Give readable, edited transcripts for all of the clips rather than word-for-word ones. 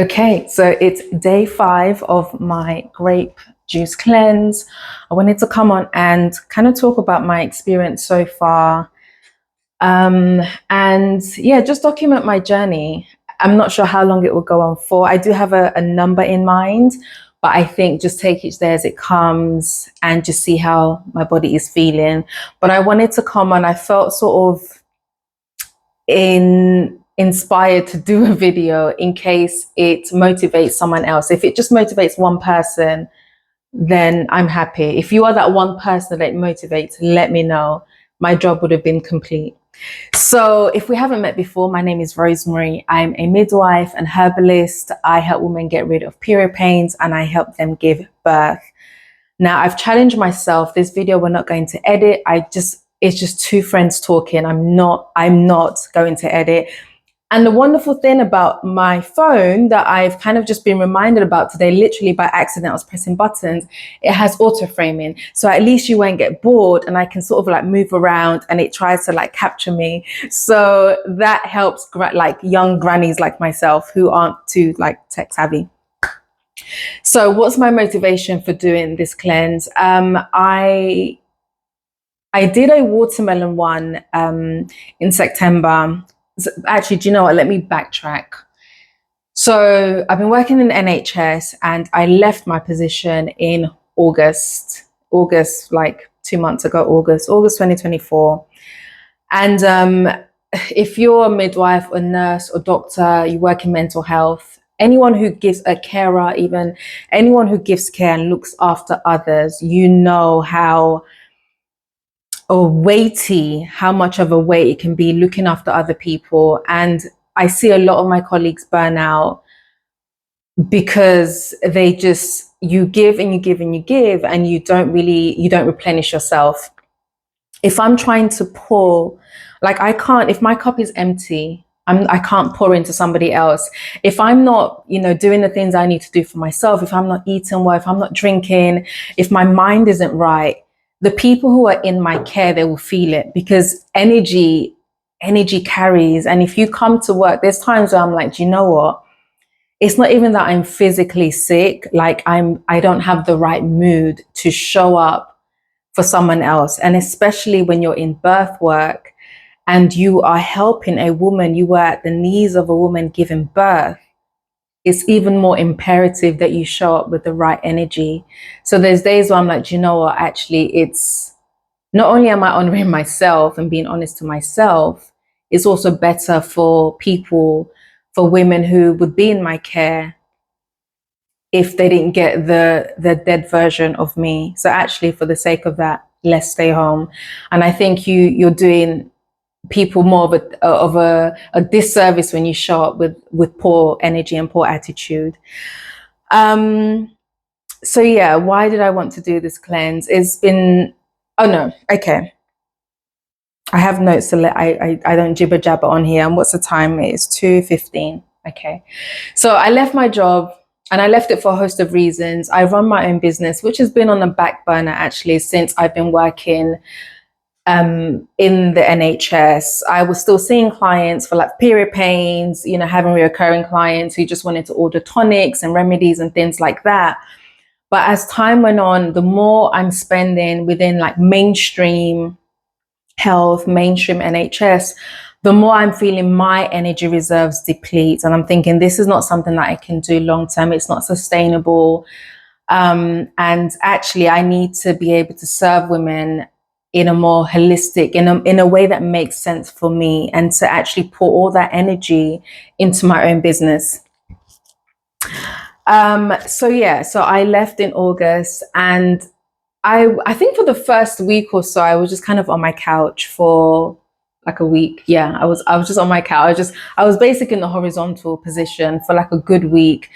Okay, so it's day 5 of my grape juice cleanse. I wanted to come on and kind of talk about my experience so far. And yeah, just document my journey. I'm not sure how long it will go on for. I do have a number in mind, but I think just take each day as it comes and just see how my body is feeling. But I wanted to come on, I felt sort of inspired to do a video in case it motivates someone else. If it just motivates one person, then I'm happy. If you are that one person that motivates, let me know. My job would have been complete. So if we haven't met before, my name is Rosemary. I'm a midwife and herbalist. I help women get rid of period pains and I help them give birth. Now I've challenged myself. This video we're not going to edit. It's just two friends talking. I'm not going to edit. And the wonderful thing about my phone that I've kind of just been reminded about today, literally by accident, I was pressing buttons, it has auto framing. So at least you won't get bored and I can sort of like move around and it tries to like capture me. So that helps like young grannies like myself who aren't too like tech savvy. So what's my motivation for doing this cleanse? I did a watermelon one in September. Actually, do you know what? Let me backtrack. So I've been working in the NHS and I left my position in August, like 2 months ago, August 2024. And if you're a midwife or nurse or doctor, you work in mental health, anyone who gives a carer, even anyone who gives care and looks after others, you know how much of a weight it can be looking after other people. And I see a lot of my colleagues burn out because you give and you give and you give and you don't replenish yourself. If I'm trying to pour, like if my cup is empty, I can't pour into somebody else. If I'm not, doing the things I need to do for myself, if I'm not eating well, if I'm not drinking, if my mind isn't right, the people who are in my care, they will feel it because energy carries. And if you come to work, there's times where I'm like, do you know what? It's not even that I'm physically sick. Like I don't have the right mood to show up for someone else. And especially when you're in birth work and you are helping a woman, you are at the knees of a woman giving birth, it's even more imperative that you show up with the right energy. So there's days where I'm like, do you know what? Actually, it's not only am I honoring myself and being honest to myself, it's also better for people, for women who would be in my care if they didn't get the dead version of me. So actually, for the sake of that, let's stay home. And I think you're doing people more of a disservice when you show up with poor energy and poor attitude. So yeah, why did I want to do this cleanse? Okay. I have notes to I don't jibber jabber on here. And what's the time? It's 2:15. Okay. So I left my job and I left it for a host of reasons. I run my own business, which has been on the back burner actually since I've been working in the NHS. I was still seeing clients for like period pains, having recurring clients who just wanted to order tonics and remedies and things like that. But as time went on, the more I'm spending within like mainstream health, mainstream NHS, the more I'm feeling my energy reserves deplete. And I'm thinking, this is not something that I can do long term. It's not sustainable. And actually, I need to be able to serve women in a more holistic, in a way that makes sense for me, and to actually pour all that energy into my own business. So I left in August, and I think for the first week or so, I was just kind of on my couch for like a week. Yeah, I was just on my couch. I was basically in the horizontal position for like a good week,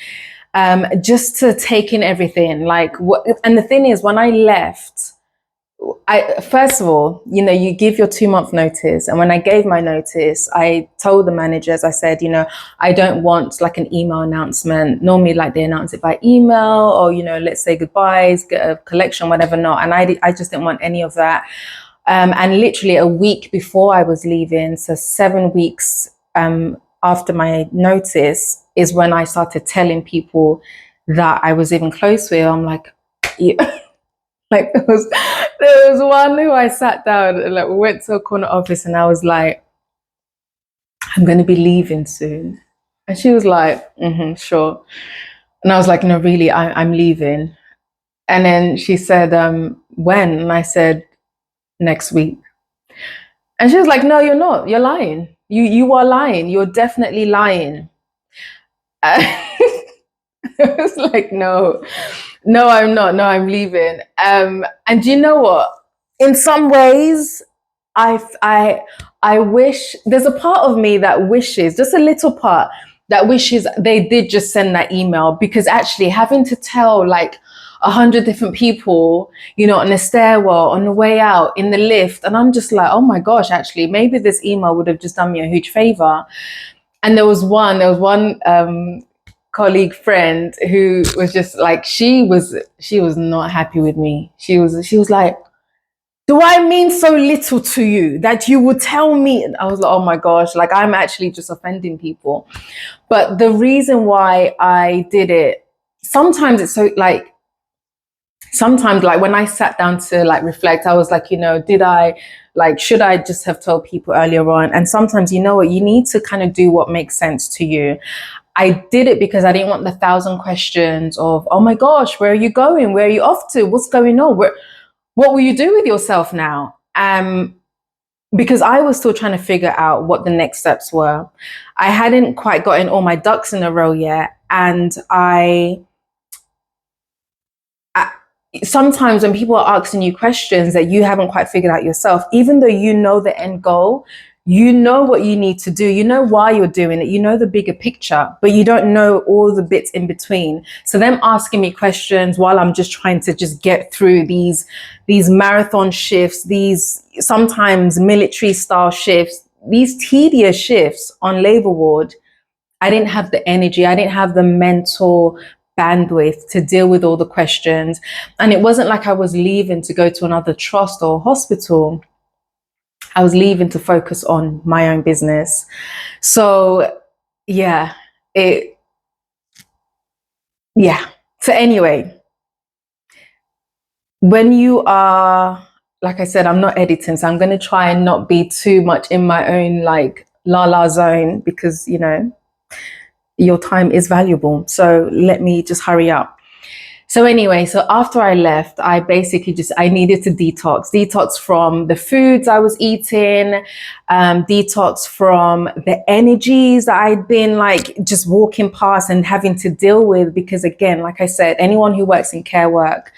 just to take in everything. And the thing is, when I left, first of all, you give your 2-month notice. And when I gave my notice, I told the managers, I said, I don't want like an email announcement. Normally like they announce it by email or, let's say goodbyes, get a collection, whatever not. And I just didn't want any of that. And literally a week before I was leaving, so 7 weeks after my notice is when I started telling people that I was even close with. I'm like, yeah. Like there was one who I sat down and like we went to a corner office and I was like, I'm going to be leaving soon. And she was like, sure. And I was like, no, really, I'm leaving. And then she said, when? And I said, next week. And she was like, no, you're not. You're lying. You are lying. You're definitely lying. I was like, no, I'm not. No, I'm leaving. And you know what? In some ways, I wish there's a part of me that wishes, just a little part that wishes they did just send that email, because actually having to tell like 100 different people, you know, on the stairwell, on the way out, in the lift, and I'm just like, oh my gosh, actually maybe this email would have just done me a huge favor. And there was one colleague friend who was just like, she was not happy with me. She was like, do I mean so little to you that you would tell me? And I was like, oh my gosh, like I'm actually just offending people. But the reason why I did it, sometimes it's so like, sometimes like when I sat down to like reflect, I was like, you know, should I just have told people earlier on? And sometimes, you know what, you need to kind of do what makes sense to you. I did it because I didn't want the 1,000 questions of, oh my gosh, where are you going? Where are you off to? What's going on? What will you do with yourself now? Because I was still trying to figure out what the next steps were. I hadn't quite gotten all my ducks in a row yet. And sometimes when people are asking you questions that you haven't quite figured out yourself, even though you know the end goal, you know what you need to do, you know why you're doing it, you know the bigger picture, but you don't know all the bits in between. So them asking me questions while I'm just trying to just get through these marathon shifts, these sometimes military style shifts, these tedious shifts on labor ward, I didn't have the energy, I didn't have the mental bandwidth to deal with all the questions. And it wasn't like I was leaving to go to another trust or hospital. I was leaving to focus on my own business. So yeah, So anyway, when you are, like I said, I'm not editing, so I'm going to try and not be too much in my own like la zone, because, you know, your time is valuable. So let me just hurry up. So anyway, so after I left, I basically I needed to detox from the foods I was eating, detox from the energies that I'd been like just walking past and having to deal with. Because again, like I said, anyone who works in care work,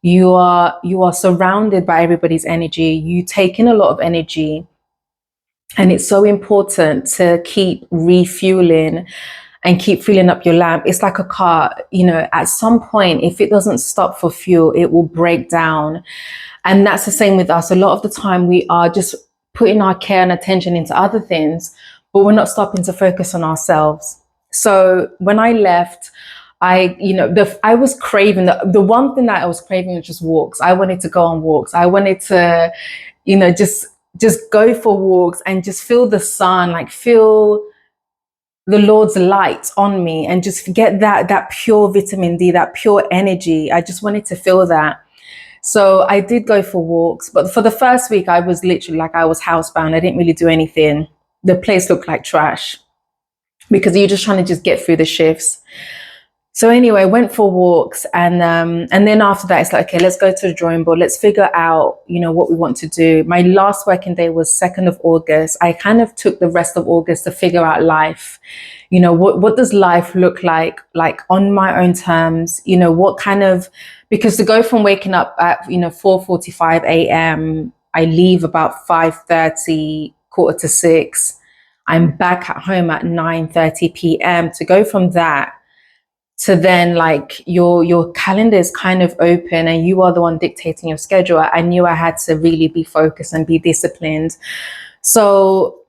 you are surrounded by everybody's energy. You take in a lot of energy, and it's so important to keep refueling and keep filling up your lamp. It's like a car, you know, at some point, if it doesn't stop for fuel, it will break down. And that's the same with us. A lot of the time we are just putting our care and attention into other things, but we're not stopping to focus on ourselves. So when I left, I was craving, the one thing that I was craving was just walks. I wanted to go on walks. I wanted to, you know, just go for walks and just feel the sun, like feel the Lord's light on me, and just get that pure vitamin D, that pure energy. I just wanted to feel that. So I did go for walks, but for the first week, I was literally like I was housebound. I didn't really do anything. The place looked like trash because you're just trying to just get through the shifts. So anyway, went for walks, and then after that, it's like, okay, let's go to the drawing board. Let's figure out, you know, what we want to do. My last working day was 2nd of August. I kind of took the rest of August to figure out life. You know, what does life look like on my own terms? You know, what kind of, because to go from waking up at, you know, 4:45 a.m., I leave about 5:30, 5:45. I'm back at home at 9:30 p.m. To go from that to then like your calendar is kind of open and you are the one dictating your schedule. I knew I had to really be focused and be disciplined. So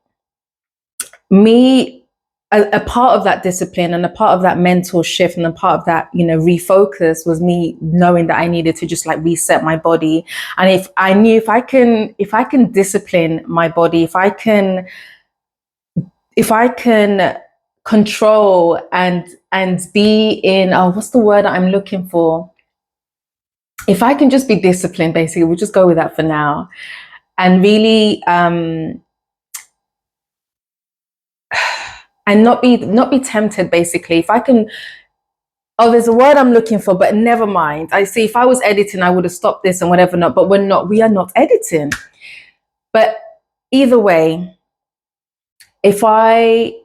a part of that discipline and a part of that mental shift and a part of that, you know, refocus was me knowing that I needed to just like reset my body. And if I knew if I can discipline my body, if I can if I can control and be in, oh, what's the word I'm looking for? If I can just be disciplined, basically, we'll just go with that for now, and really and not be tempted, basically. If I can, oh, there's a word I'm looking for, but never mind. I see, if I was editing, I would have stopped this and whatever, not, but we are not editing. But either way, if I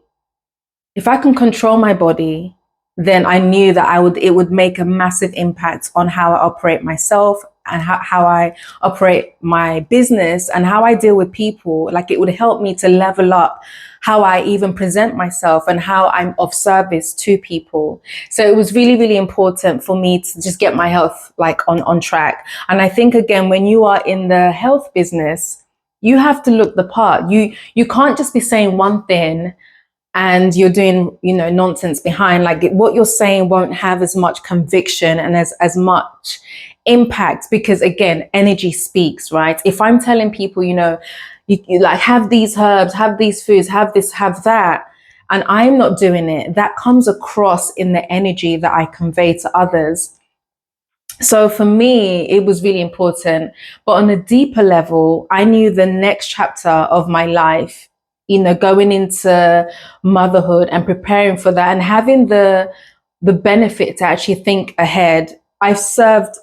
can control my body, then I knew that it would make a massive impact on how I operate myself and how I operate my business and how I deal with people. Like, it would help me to level up how I even present myself and how I'm of service to people. So it was really, really important for me to just get my health like on track. And I think, again, when you are in the health business, you have to look the part. You can't just be saying one thing and you're doing, nonsense behind. Like, what you're saying won't have as much conviction and as much impact, because, again, energy speaks, right? If I'm telling people, you like, have these herbs, have these foods, have this, have that, and I'm not doing it, that comes across in the energy that I convey to others. So for me, it was really important. But on a deeper level, I knew the next chapter of my life, going into motherhood and preparing for that and having the benefit to actually think ahead. I've served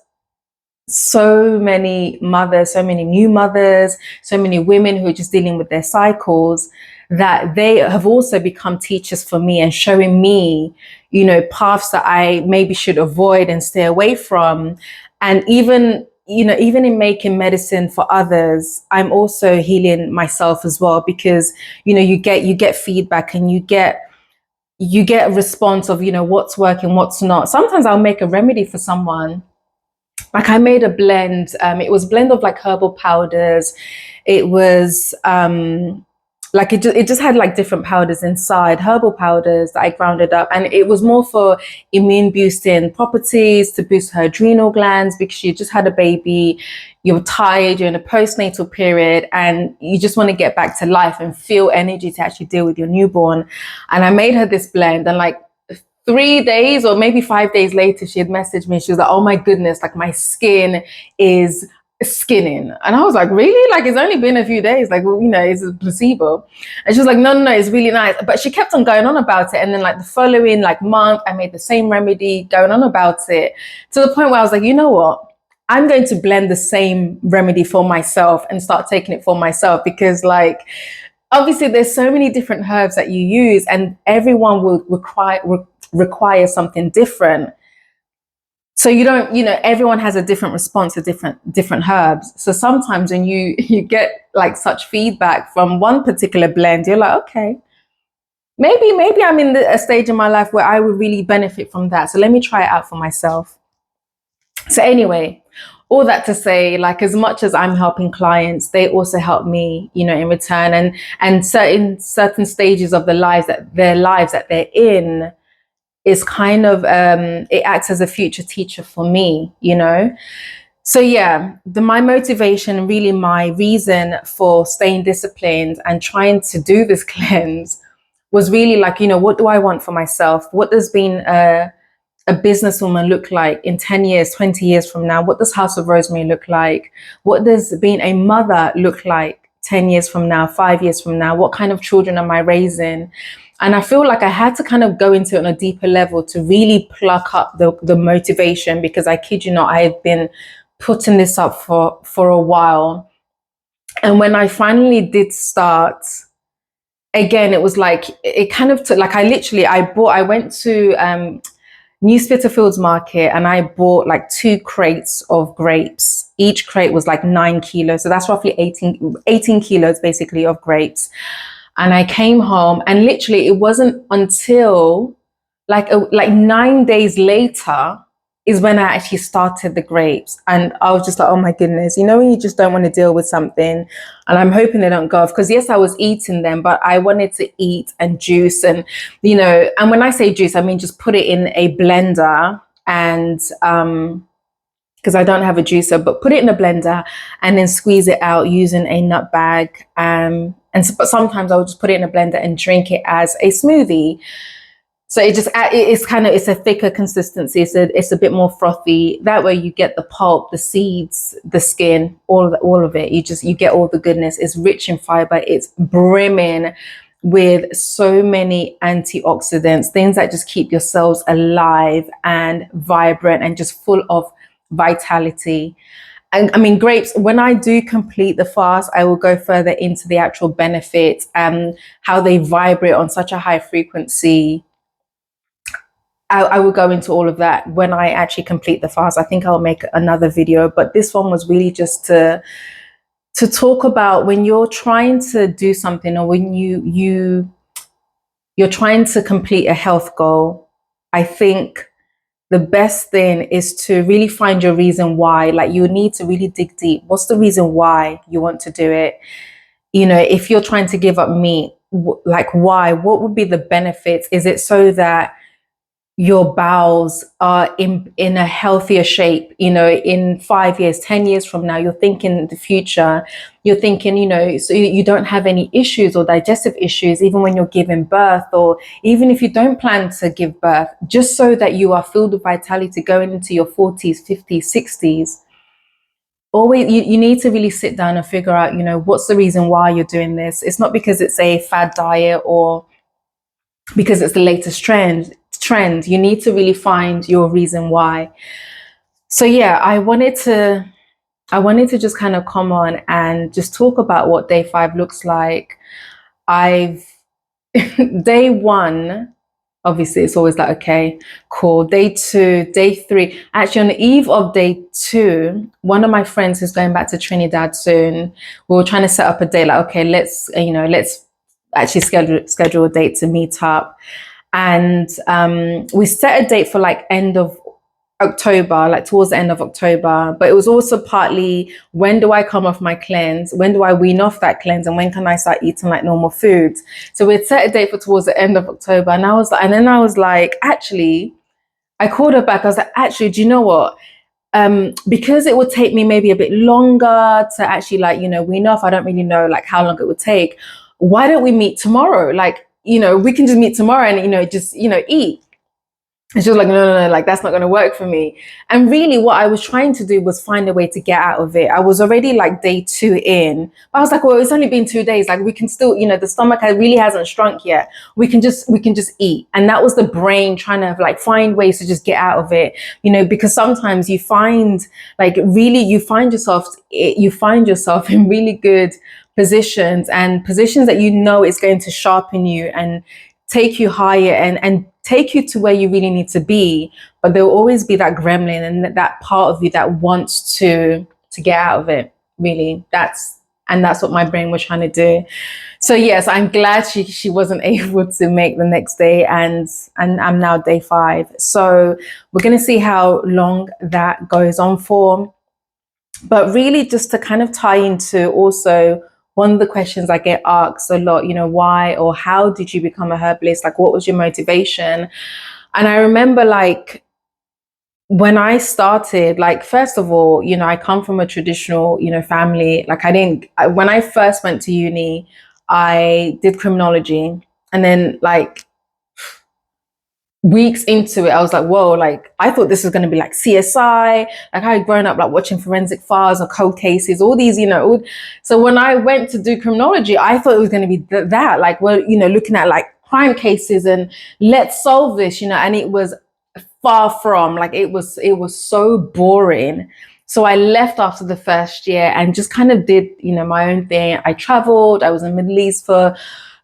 so many mothers, so many new mothers, so many women who are just dealing with their cycles, that they have also become teachers for me and showing me, paths that I maybe should avoid and stay away from. And even in making medicine for others, I'm also healing myself as well, because, you get feedback and you get a response of, what's working, what's not. Sometimes I'll make a remedy for someone. Like, I made a blend. It was a blend of like herbal powders. It was like it just had like different powders inside, herbal powders that I grounded up, and it was more for immune boosting properties, to boost her adrenal glands, because she just had a baby. You're tired, you're in a postnatal period, and you just want to get back to life and feel energy to actually deal with your newborn. And I made her this blend, and like 3 days or maybe 5 days later, she had messaged me. She was like, oh my goodness, like, my skin is skinning. And I was like, really? Like, it's only been a few days. Like, well, it's a placebo. And she was like, no, it's really nice. But she kept on going on about it. And then like the following like month, I made the same remedy, going on about it, to the point where I was like, you know what? I'm going to blend the same remedy for myself and start taking it for myself, because, like, obviously there's so many different herbs that you use, and everyone will require something different. So you don't, everyone has a different response to different herbs. So sometimes when you get like such feedback from one particular blend, you're like, okay, maybe I'm in a stage in my life where I would really benefit from that. So let me try it out for myself. So anyway, all that to say, like, as much as I'm helping clients, they also help me, in return, and certain stages of their lives that they're in is kind of it acts as a future teacher for me. So yeah, my motivation, really my reason for staying disciplined and trying to do this cleanse, was really like, what do I want for myself? What does being a businesswoman look like in 10 years, 20 years from now? What does House of Rosemary look like? What does being a mother look like 10 years from now, 5 years from now? What kind of children am I raising? And I feel like I had to kind of go into it on a deeper level to really pluck up the motivation, because I kid you not, I had been putting this up for a while. And when I finally did start, again, it was like, it kind of took, like, I went to New Spitalfields Market, and I bought like 2 crates of grapes. Each crate was like 9 kilos. So that's roughly 18 kilos basically of grapes. And I came home, and literally it wasn't until like 9 days later is when I actually started the grapes. And I was just like, oh my goodness, when you just don't want to deal with something, and I'm hoping they don't go off, because yes, I was eating them, but I wanted to eat and juice, and and when I say juice, I mean just put it in a blender, and because I don't have a juicer, but put it in a blender and then squeeze it out using a nut bag, but sometimes I would just put it in a blender and drink it as a smoothie. So it's a thicker consistency. It's a bit more frothy. That way you get the pulp, the seeds, the skin, all of it. You get all the goodness. It's rich in fiber. It's brimming with so many antioxidants, things that just keep your cells alive and vibrant and just full of vitality. And I mean, grapes, when I do complete the fast, I will go further into the actual benefits and how they vibrate on such a high frequency. I will go into all of that when I actually complete the fast. I think I'll make another video, but this one was really just to talk about when you're trying to do something, or when you're trying to complete a health goal. I think the best thing is to really find your reason why. Like, you need to really dig deep. What's the reason why you want to do it? You know, if you're trying to give up meat, like, why? What would be the benefits? Is it so that your bowels are in a healthier shape, you know, in 5 years, 10 years from now? You're thinking the future, you're thinking, you know, so you don't have any issues or digestive issues, even when you're giving birth, or even if you don't plan to give birth, just so that you are filled with vitality going into your 40s, 50s, 60s. Always, you need to really sit down and figure out, you know, what's the reason why you're doing this. It's not because it's a fad diet or because it's the latest trend. You need to really find your reason why. So yeah, I wanted to just kind of come on and just talk about what day 5 looks like. Day 1, obviously it's always like, okay, cool. Day 2, day 3, actually on the eve of day 2, one of my friends who's going back to Trinidad soon, we were trying to set up a day, like, okay, let's actually schedule a date to meet up. And we set a date for like end of October, like towards the end of October. But it was also partly, when do I come off my cleanse? When do I wean off that cleanse? And when can I start eating like normal foods? So we'd set a date for towards the end of October. And then I was like, actually, I called her back. I was like, actually, do you know what? Because it would take me maybe a bit longer to actually, like, you know, wean off. I don't really know like how long it would take. Why don't we meet tomorrow? Like, you know, we can just meet tomorrow and, you know, just, you know, eat. And she was like, no, like, that's not going to work for me. And really what I was trying to do was find a way to get out of it. I was already like day 2 in. I was like, well, it's only been 2 days. Like, we can still, you know, the stomach really hasn't shrunk yet. We can just eat. And that was the brain trying to like find ways to just get out of it, you know, because sometimes you find like really, you find yourself in really good positions, and positions that, you know, is going to sharpen you and take you higher and take you to where you really need to be. But there will always be that gremlin and that part of you that wants to get out of it. Really, that's what my brain was trying to do. So yes, I'm glad she wasn't able to make the next day, and I'm now day 5. So we're going to see how long that goes on for. But really, just to kind of tie into also one of the questions I get asked a lot, you know, why or how did you become a herbalist? Like, what was your motivation? And I remember, like, when I started, like, first of all, you know, I come from a traditional, you know, family. Like, when I first went to uni, I did criminology. And then, like, weeks into it, I was like, whoa, like, I thought this was going to be like CSI. Like, I had grown up like watching forensic files or cold cases, all these, you know. So when I went to do criminology, I thought it was going to be that, like, well, you know, looking at like crime cases and let's solve this, you know. And it was far from, like, it was so boring. So I left after the first year and just kind of did, you know, my own thing. I traveled. I was in the Middle East for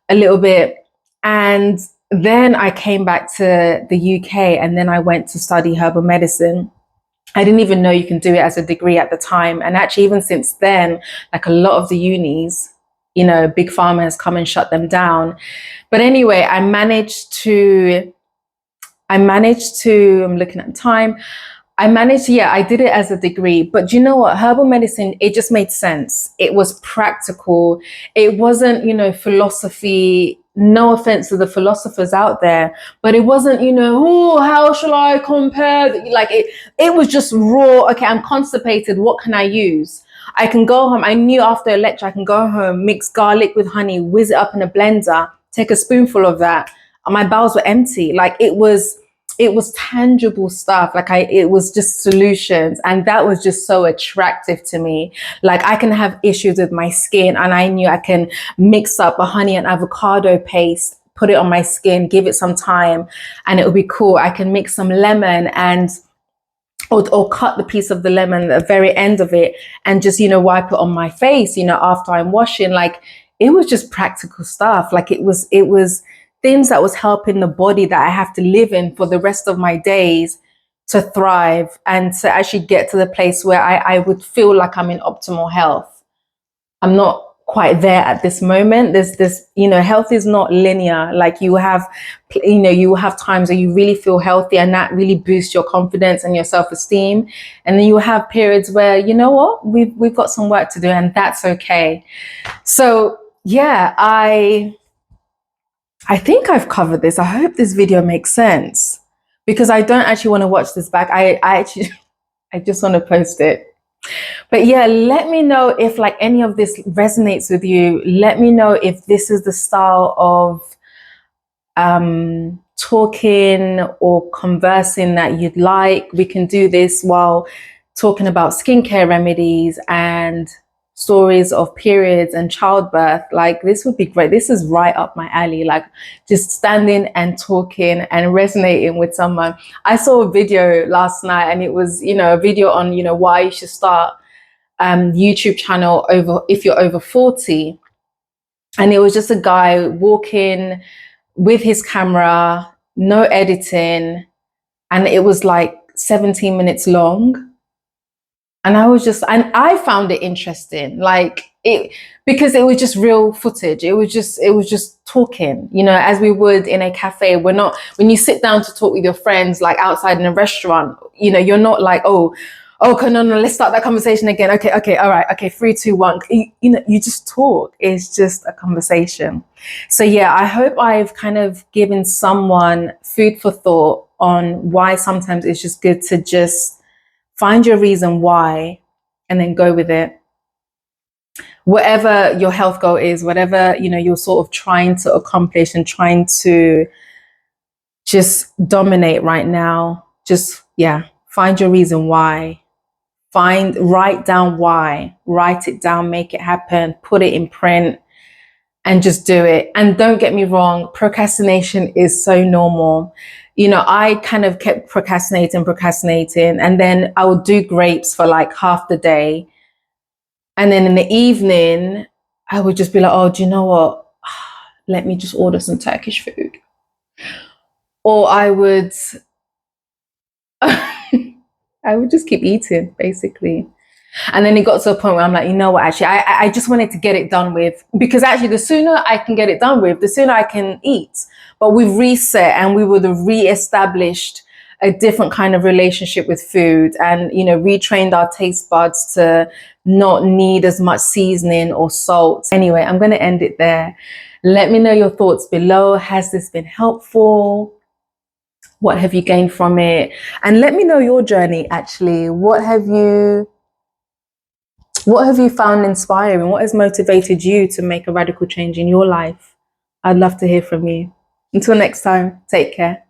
a little bit. And then I came back to the UK, and then I went to study herbal medicine. I didn't even know you can do it as a degree at the time. And actually, even since then, like, a lot of the unis, you know, big pharma has come and shut them down. But anyway, I managed to, I'm looking at the time. I did it as a degree. But you know what? Herbal medicine, it just made sense. It was practical. It wasn't, you know, philosophy. No offense to the philosophers out there, but it wasn't, you know, oh, how shall I compare? Like, it was just raw. Okay, I'm constipated. What can I use? I can go home. I knew after a lecture, I can go home, mix garlic with honey, whiz it up in a blender, take a spoonful of that, and my bowels were empty. Like it was tangible stuff. Like it was just solutions. And that was just so attractive to me. Like I can have issues with my skin, and I knew I can mix up a honey and avocado paste, put it on my skin, give it some time, and it would be cool. I can mix some lemon and or cut the piece of the lemon at the very end of it and just, wipe it on my face, after I'm washing. Like it was just practical stuff. Like it was things that was helping the body that I have to live in for the rest of my days to thrive and to actually get to the place where I would feel like I'm in optimal health. I'm not quite there at this moment. There's health is not linear. Like you have times where you really feel healthy and that really boosts your confidence and your self-esteem. And then you have periods where, we've got some work to do, and that's okay. So yeah, I think I've covered this. I hope this video makes sense, because I don't actually want to watch this back. I just want to post it. But yeah, let me know if like any of this resonates with you. Let me know if this is the style of talking or conversing that you'd like. We can do this while talking about skincare remedies and stories of periods and childbirth. Like this would be great. This is right up my alley. Like just standing and talking and resonating with someone. I saw a video last night, and it was, a video on, why you should start YouTube channel if you're over 40. And it was just a guy walking with his camera, no editing, and it was like 17 minutes long. And I found it interesting, because it was just real footage. It was just talking, as we would in a cafe. When you sit down to talk with your friends, like outside in a restaurant, you're not like, oh, okay, no, let's start that conversation again. Okay, all right, okay, 3, 2, 1. You just talk. It's just a conversation. So yeah, I hope I've kind of given someone food for thought on why sometimes it's just good to just find your reason why and then go with it. Whatever your health goal is, whatever, you're sort of trying to accomplish and trying to just dominate right now, just, find your reason why. Write down why, write it down, make it happen, put it in print, and just do it. And don't get me wrong, procrastination is so normal. I kind of kept procrastinating, and then I would do grapes for like half the day. And then in the evening, I would just be like, oh, do you know what? Let me just order some Turkish food. Or I would just keep eating, basically. And then it got to a point where I'm like, you know what, actually, I just wanted to get it done with, because actually the sooner I can get it done with, the sooner I can eat. But we've reset, and we would have re-established a different kind of relationship with food, and, retrained our taste buds to not need as much seasoning or salt. Anyway, I'm going to end it there. Let me know your thoughts below. Has this been helpful? What have you gained from it? And let me know your journey, actually. What have you found inspiring? What has motivated you to make a radical change in your life? I'd love to hear from you. Until next time, take care.